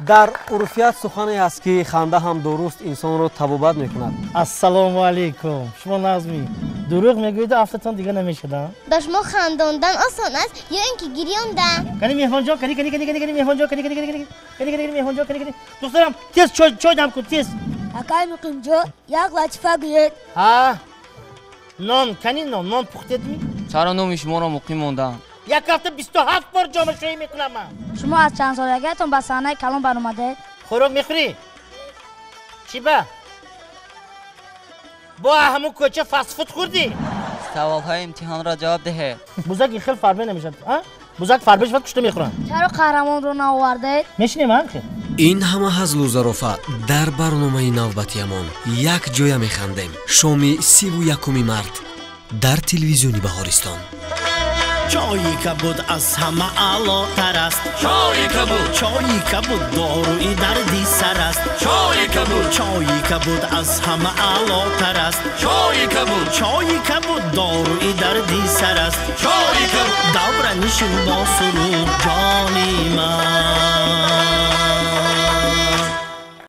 در عرفیت سخنی است که خنده هم درست انسان رو طبابت میکند. السلام علیکم. شما نازمی دروغ میگویید افتتون دیگه نمیشه دا؟ به شما خنداندن آسان است یا اینکه گریاندن؟ کنی میهمان جان کنی میهمان جان کنی میهمان جان کنی دخترم تیز چای دم کن تیز. اکای مقیم جو یک لطفه گوید. ها نان کنی نان پخته می؟ چرا نام شما را مقیم موندم؟ یک هفته 27 بار جامعه شویی میکنم من. شما از چند سالگیتون به صحنه کلام برآمده؟ خوراک میخوری؟ چی با همون کوچه فاست فود خوردی؟ سوالهای امتحان را جواب ده. بزرگ این خیلی فربه نمیشه. بزرگ فربه شد کشته میخورن. چرا قهرمان رو نآورده؟ میشینیم هم خیلی. این همه هزل و ظرافت در برنامه نوبتیمان یک جای میخندیم. شام 31 مارت در تلویزیونی بهارستان. چایی کبود از همه عالاتر است. چایی کبود داروی دردی سر است. چایی کبود از همه عالاتر است. چایی کبود داروی دردی سر است. دورنشون با سرود